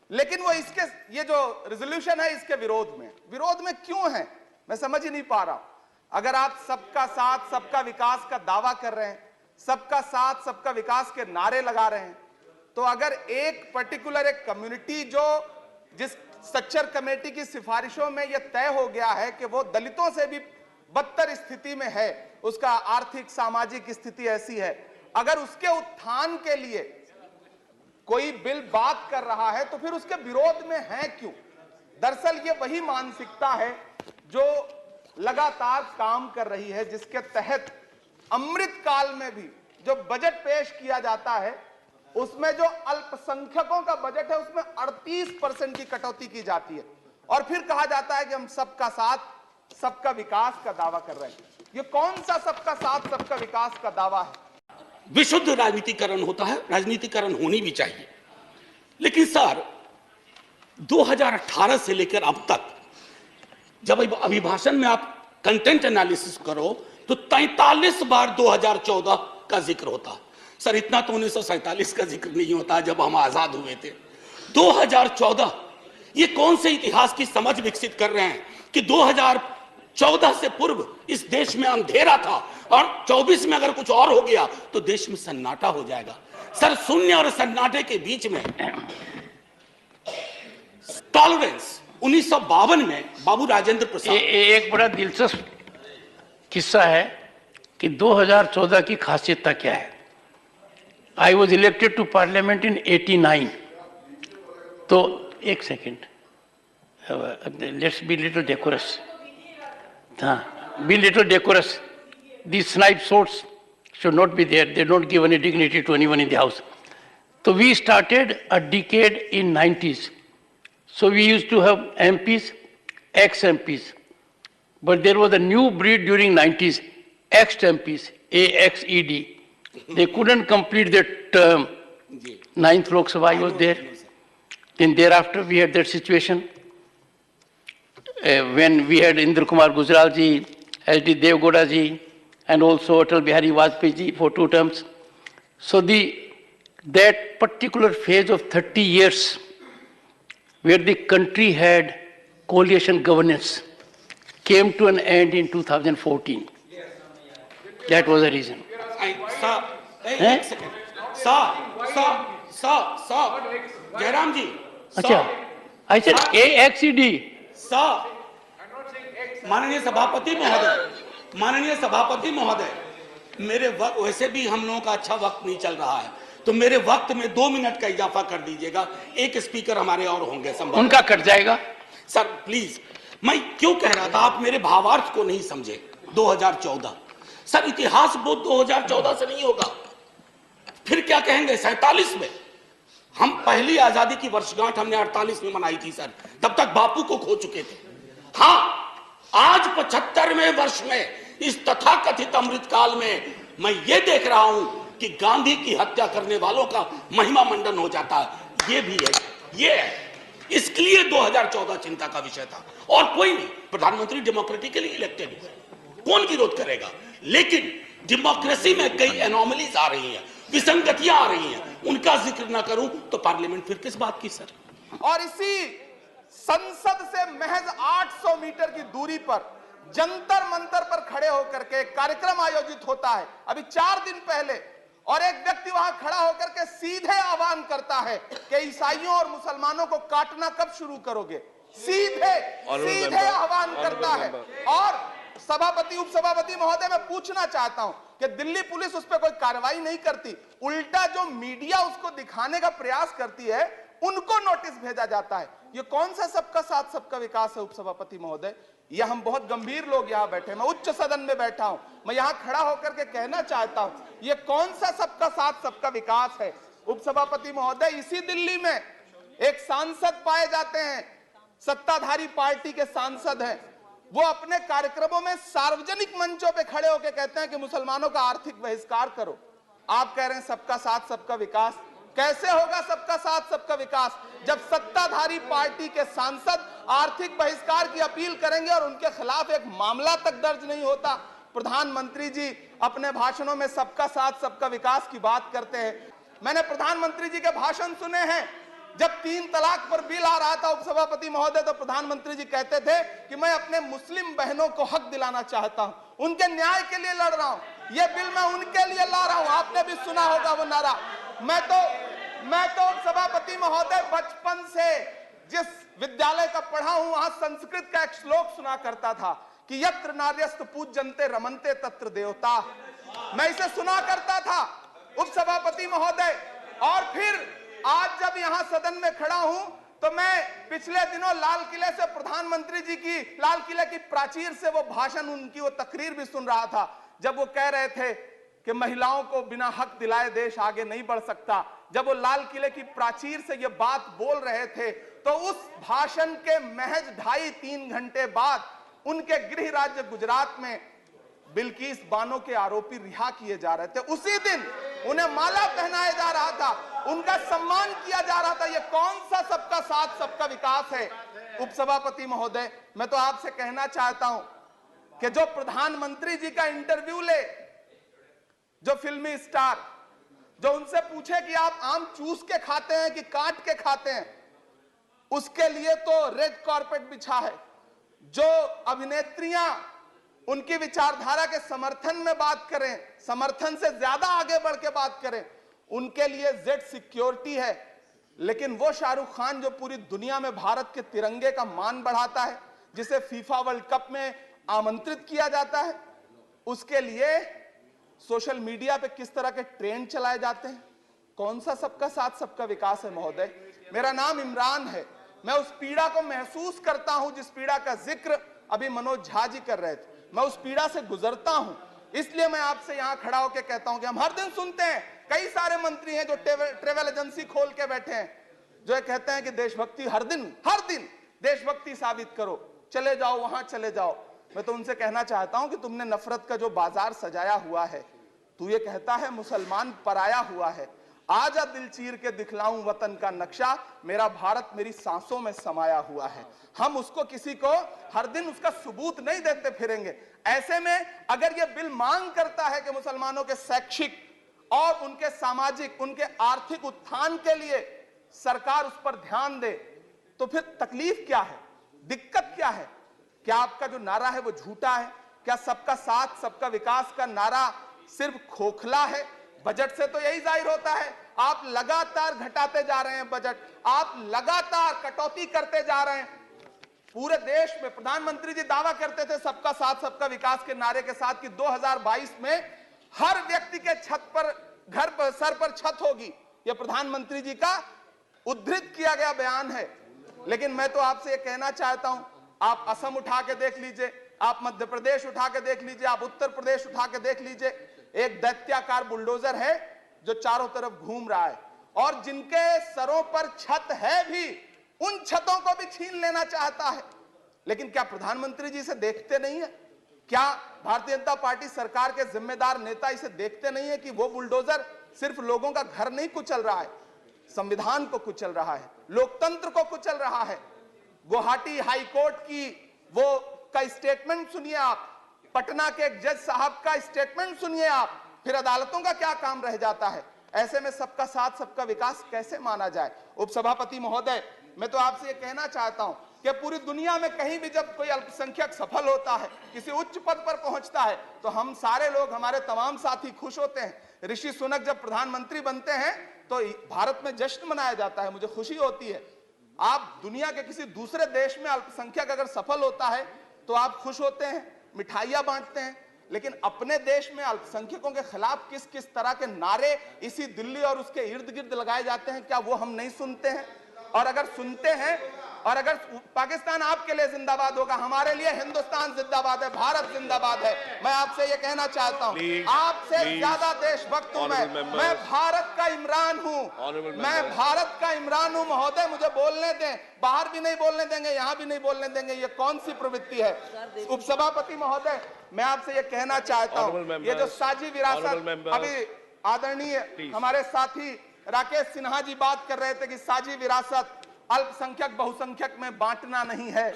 लेकिन वो इसके, ये जो रेजोल्यूशन है इसके विरोध में क्यों है, मैं समझ ही नहीं पा रहा हूं। अगर आप सबका साथ सबका विकास का दावा कर रहे हैं, सबका साथ सबका विकास के नारे लगा रहे हैं, तो अगर एक पर्टिकुलर एक कम्युनिटी जो जिस स्ट्रक्चर कमेटी की सिफारिशों में यह तय हो गया है कि वो दलितों से भी बदतर स्थिति में है, उसका आर्थिक सामाजिक स्थिति ऐसी है, अगर उसके उत्थान के लिए कोई बिल बात कर रहा है तो फिर उसके विरोध में है क्यों? दरअसल ये वही मानसिकता है जो लगातार काम कर रही है, जिसके तहत अमृत काल में भी जो बजट पेश किया जाता है उसमें जो अल्पसंख्यकों का बजट है उसमें 38% की कटौती की जाती है और फिर कहा जाता है कि हम सबका साथ सबका विकास का दावा कर रहे हैं। ये कौन सा सबका साथ सबका विकास का दावा है? विशुद्ध राजनीतिकरण होता है, राजनीतिकरण होनी भी चाहिए। लेकिन सर 2018 से लेकर अब तक जब अभिभाषण में आप कंटेंट एनालिसिस करो तो 43 बार 2014 का जिक्र होता है। सर इतना तो 1947 का जिक्र नहीं होता जब हम आजाद हुए थे। 2014 ये कौन से इतिहास की समझ विकसित कर रहे हैं कि 2014 से पूर्व इस देश में अंधेरा था और 24 में अगर कुछ और हो गया तो देश में सन्नाटा हो जाएगा। सर शून्य और सन्नाटे के बीच में टॉलरेंस 1952 में बाबू राजेंद्र प्रसाद। एक बड़ा दिलचस्प किस्सा है कि 2014 की खासियत क्या है। I was elected to parliament in 89। तो एक second, let's be little decorous. हाँ, be little decorous. These snipe swords should not be there. They don't give any dignity to anyone in the house. So we started a decade in 90s. So we used to have MPs, ex-MPs. But there was a new breed during 90s, ex-MPs, AXED. They couldn't complete their term. 9th Lok Sabha was there. Then thereafter we had that situation when we had Indra Kumar Gujral ji, H.D. Dev Gowda ji, and also Atal Bihari Vajpayee ji for 2 terms. So that particular phase of 30 years where the country had coalition governance came to an end in 2014. That was the reason. Jairam ji, अच्छा, I said AXED. माननीय सभापति महोदय, मेरे वक्त वैसे भी हम लोगों का अच्छा वक्त नहीं चल रहा है, तो मेरे वक्त में 2 मिनट का इजाफा कर दीजिएगा। एक स्पीकर हमारे और होंगे, संभव उनका कट जाएगा। सर प्लीज, मैं क्यों कह रहा था आप मेरे भावार्थ को नहीं समझे। 2014 सर इतिहास बोध 2014 से नहीं होगा, फिर क्या कहेंगे 47 में। हम पहली आजादी की वर्षगांठ हमने 48 में मनाई थी सर, तब तक बापू को खो चुके थे। हाँ, आज 75वें वर्ष में इस तथाकथित अमृतकाल में मैं ये देख रहा हूं कि गांधी की हत्या करने वालों का महिमा मंडन हो जाता है। ये भी है, ये है। इसके लिए 2014 चिंता का विषय था और कोई नहीं। प्रधानमंत्री डेमोक्रेटिकली इलेक्टेड हुए, कौन विरोध करेगा। लेकिन डेमोक्रेसी में कई एनोमलीज आ रही हैं, विसंगतियां आ रही हैं, उनका जिक्र ना करूं तो पार्लियामेंट फिर किस बात की सर। और इसी संसद से महज 800 मीटर की दूरी पर जंतर मंतर पर खड़े होकर के कार्यक्रम आयोजित होता है अभी 4 दिन पहले, और एक व्यक्ति वहां खड़ा होकर के सीधे आह्वान करता है कि ईसाइयों और मुसलमानों को काटना कब शुरू करोगे। सीधे आह्वान करता है। और सभापति उपसभापति महोदय, मैं पूछना चाहता हूं कि दिल्ली पुलिस उस पर कोई कार्रवाई नहीं करती, उल्टा जो मीडिया उसको दिखाने का प्रयास करती है उनको नोटिस भेजा जाता है। ये कौन सा सबका साथ सबका विकास है उपसभापति महोदय? ये हम बहुत गंभीर लोग यहाँ बैठे, मैं उच्च सदन में बैठा हूं, मैं यहाँ खड़ा होकर के कहना चाहता हूं ये कौन सा सबका साथ सबका विकास है उपसभापति महोदय? इसी दिल्ली में एक सांसद पाए जाते हैं, सत्ताधारी पार्टी के सांसद हैं, वो अपने कार्यक्रमों में सार्वजनिक मंचों पे खड़े होकर कहते हैं कि मुसलमानों का आर्थिक बहिष्कार करो। आप कह रहे हैं सबका साथ सबका विकास। कैसे होगा सबका साथ सबका विकास जब सत्ताधारी पार्टी के सांसद आर्थिक बहिष्कार की अपील करेंगे और उनके खिलाफ एक मामला तक दर्ज नहीं होता। प्रधानमंत्री जी अपने भाषणों में सबका साथ सबका विकास की बात करते हैं। मैंने प्रधानमंत्री जी के भाषण सुने हैं, जब 3 तलाक पर बिल आ रहा था उपसभापति महोदय, तो प्रधानमंत्री जी कहते थे कि मैं अपने मुस्लिम बहनों को हक दिलाना चाहता हूं, उनके न्याय के लिए लड़ रहा हूं, ये बिल मैं उनके लिए ला रहा हूं। आपने भी सुना होगा वो नारा। मैं तो उपसभापति महोदय बचपन से जिस विद्यालय का पढ़ा हूं, वहां संस्कृत का एक श्लोक सुना करता था कि यत्र नार्यस्तु पूज्यन्ते रमन्ते तत्र देवता। मैं इसे सुना करता था उपसभापति महोदय। और फिर आज जब यहां सदन में खड़ा हूं, तो मैं पिछले दिनों लाल किले से प्रधानमंत्री जी की, लाल किले की प्राचीर से वो भाषण, उनकी वो तकरीर भी सुन रहा था, जब वो कह रहे थे कि महिलाओं को बिना हक दिलाए देश आगे नहीं बढ़ सकता। जब वो लाल किले की प्राचीर से ये बात बोल रहे थे, तो उस भाषण के महज 2.5-3 घंटे बाद उनके गृह राज्य गुजरात में बिल्किस बानो के आरोपी रिहा किए जा रहे थे। उसी दिन उन्हें माला पहनाया जा रहा था, उनका सम्मान किया जा रहा था। ये कौन सा सबका साथ सबका विकास है? उपसभापति महोदय, मैं तो आपसे कहना चाहता हूं कि जो प्रधानमंत्री जी का इंटरव्यू ले, जो फिल्मी स्टार, जो उनसे पूछे कि आप आम चूस के खाते हैं कि काट के खाते हैं, उसके लिए तो रेड कारपेट बिछा है। जो अभिनेत्रियां उनकी विचारधारा के समर्थन में बात करें, समर्थन से ज्यादा आगे बढ़ के बात करें, उनके लिए जेड सिक्योरिटी है। लेकिन वो शाहरुख खान जो पूरी दुनिया में भारत के तिरंगे का मान बढ़ाता है, जिसे फीफा वर्ल्ड कप में आमंत्रित किया जाता है, उसके लिए सोशल मीडिया पे किस तरह के ट्रेंड चलाए जाते हैं? कौन सा सबका साथ सबका विकास है महोदय? मेरा नाम इमरान है। मैं उस पीड़ा को महसूस करता हूं जिस पीड़ा का जिक्र अभी मनोज झा जी कर रहे थे। मैं उस पीड़ा से गुजरता हूं, इसलिए मैं आपसे यहां खड़ा होकर कहता हूं कि हम हर दिन सुनते हैं, कई सारे मंत्री हैं जो ट्रेवल एजेंसी खोल के बैठे हैं, जो ये कहते हैं कि देशभक्ति हर दिन देशभक्ति साबित करो, चले जाओ वहां चले जाओ। मैं तो उनसे कहना चाहता हूं कि तुमने नफरत का जो बाजार सजाया हुआ है, तू ये कहता है मुसलमान पराया हुआ है, आजा दिल चीर के दिखलाऊं वतन का नक्शा, मेरा भारत मेरी सांसों में समाया हुआ है। हम उसको किसी को हर दिन उसका सबूत नहीं देते फिरेंगे। ऐसे में अगर ये बिल मांग करता है कि मुसलमानों के शैक्षिक और उनके सामाजिक, उनके आर्थिक उत्थान के लिए सरकार उस पर ध्यान दे, तो फिर तकलीफ क्या है, दिक्कत क्या है? क्या आपका जो नारा है वो झूठा है? क्या सबका साथ सबका विकास का नारा सिर्फ खोखला है? बजट से तो यही जाहिर होता है, आप लगातार घटाते जा रहे हैं बजट, आप लगातार कटौती करते जा रहे हैं। पूरे देश में प्रधानमंत्री जी दावा करते थे सबका साथ सबका विकास के नारे के साथ कि 2022 में हर व्यक्ति के छत पर, घर पर, सर पर छत होगी। यह प्रधानमंत्री जी का उद्धृत किया गया बयान है। लेकिन मैं तो आपसे यह कहना चाहता हूं, आप असम उठा के देख लीजिए, आप मध्य प्रदेश उठा के देख लीजिए, आप उत्तर प्रदेश उठा के देख लीजिए, एक दैत्याकार बुलडोजर है जो चारों तरफ घूम रहा है, और जिनके सरों पर छत है भी, उन छतों को भी छीन लेना चाहता है। लेकिन क्या प्रधानमंत्री जी इसे देखते नहीं है? क्या भारतीय जनता पार्टी सरकार के जिम्मेदार नेता इसे देखते नहीं है कि वो बुलडोजर सिर्फ लोगों का घर नहीं कुचल रहा है, संविधान को कुचल रहा है, लोकतंत्र को कुचल रहा है। गुवाहाटी हाई कोर्ट की वो का स्टेटमेंट सुनिए आप, पटना के एक जज साहब का स्टेटमेंट सुनिए आप, फिर अदालतों का क्या काम रह जाता है? ऐसे में सबका साथ सबका विकास कैसे माना जाए? उपसभापति महोदय, मैं तो आपसे ये कहना चाहता हूं कि पूरी दुनिया में कहीं भी जब कोई अल्पसंख्यक सफल होता है, किसी उच्च पद पर पहुंचता है, तो हम सारे लोग, हमारे तमाम साथी खुश होते हैं। ऋषि सुनक जब प्रधानमंत्री बनते हैं तो भारत में जश्न मनाया जाता है, मुझे खुशी होती है। आप दुनिया के किसी दूसरे देश में अल्पसंख्यक अगर सफल होता है तो आप खुश होते हैं, मिठाइयां बांटते हैं। लेकिन अपने देश में अल्पसंख्यकों के खिलाफ किस किस तरह के नारे इसी दिल्ली और उसके इर्द गिर्द लगाए जाते हैं, क्या वो हम नहीं सुनते हैं? और अगर सुनते हैं, और अगर पाकिस्तान आपके लिए जिंदाबाद होगा, हमारे लिए हिंदुस्तान जिंदाबाद है, भारत जिंदाबाद है। मैं आपसे ये कहना चाहता हूं, आपसे ज्यादा देशभक्त हूं मैं भारत का इमरान हूं, मैं भारत का इमरान हूं महोदय, मुझे बोलने दें। बाहर भी नहीं बोलने देंगे, यहां भी नहीं बोलने देंगे, ये कौन सी प्रवृत्ति है? उपसभापति महोदय, मैं आपसे ये कहना चाहता हूं, ये जो साझी विरासत, अभी आदरणीय हमारे साथी राकेश सिन्हा जी बात कर रहे थे कि साझी विरासत अल्पसंख्यक बहुसंख्यक में बांटना नहीं है।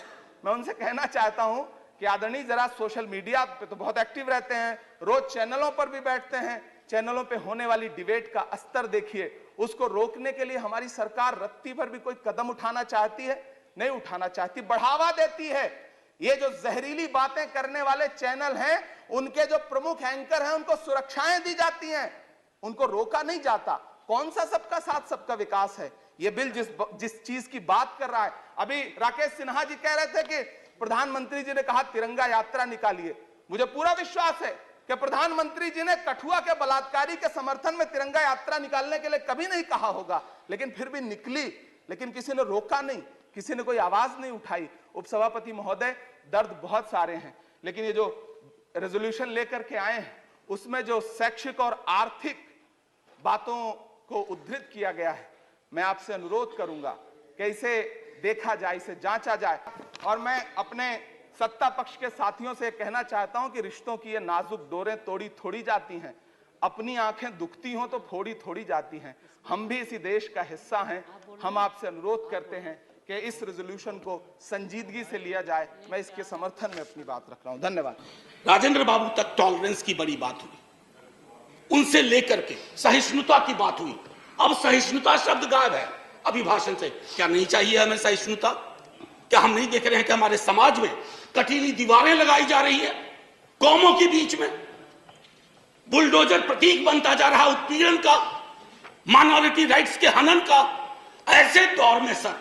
मैं उनसे कहना चाहता हूं कि आदरणीय जरा सोशल मीडिया पे तो बहुत एक्टिव रहते हैं, रोज चैनलों पर भी बैठते हैं, चैनलों पे होने वाली डिबेट का स्तर देखिए उसको रोकने के लिए हमारी सरकार रत्ती भर भी कोई कदम उठाना चाहती है? नहीं उठाना चाहती, बढ़ावा देती है। ये जो जहरीली बातें करने वाले चैनल हैं, उनके जो प्रमुख एंकर हैं, उनको सुरक्षाएं दी जाती हैं, उनको रोका नहीं जाता। कौन सा सबका साथ सबका विकास है? ये बिल जिस चीज की बात कर रहा है, अभी राकेश सिन्हा जी कह रहे थे कि प्रधानमंत्री जी ने कहा तिरंगा यात्रा निकालिए। मुझे पूरा विश्वास है कि प्रधानमंत्री जी ने कठुआ के बलात्कारी के समर्थन में तिरंगा यात्रा निकालने के लिए कभी नहीं कहा होगा, लेकिन फिर भी निकली, लेकिन किसी ने रोका नहीं, किसी ने कोई आवाज नहीं उठाई। उपसभापति महोदय, दर्द बहुत सारे हैं, लेकिन ये जो रेजोल्यूशन लेकर के आए हैं उसमें जो शैक्षिक और आर्थिक बातों को उद्धृत किया गया है, मैं आपसे अनुरोध करूंगा कि इसे देखा जाए, इसे जांचा जाए। और मैं अपने सत्ता पक्ष के साथियों से कहना चाहता हूं कि रिश्तों की ये नाजुक डोरें तोड़ी थोड़ी जाती हैं, अपनी आंखें दुखती हों तो फोड़ी थोड़ी जाती हैं। हम भी इसी देश का हिस्सा हैं। हम आपसे अनुरोध करते हैं कि इस रेजोल्यूशन को संजीदगी से लिया जाए। मैं इसके समर्थन में अपनी बात रख रहा हूं। धन्यवाद। राजेंद्र बाबू तक टॉलरेंस की बड़ी बात हुई, उनसे लेकर के सहिष्णुता की बात हुई। अब सहिष्णुता शब्द गायब है अभिभाषण से। क्या नहीं चाहिए हमें सहिष्णुता? क्या हम नहीं देख रहे हैं कि हमारे समाज में कटीली दीवारें लगाई जा रही है कौमों के बीच में? बुलडोजर प्रतीक बनता जा रहा उत्पीड़न का, माइनॉरिटी राइट्स के हनन का। ऐसे दौर में सर,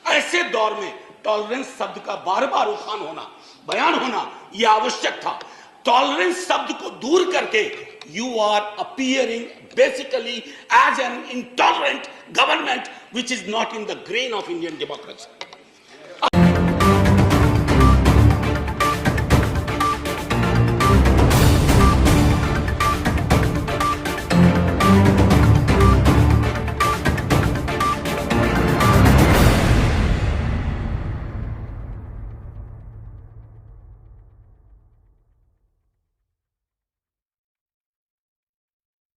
ऐसे दौर में टॉलरेंस शब्द का बार बार उठान होना, बयान होना यह आवश्यक था। टॉलरेंस शब्द को दूर करके you are appearing basically as an intolerant government which is not in the grain of Indian democracy.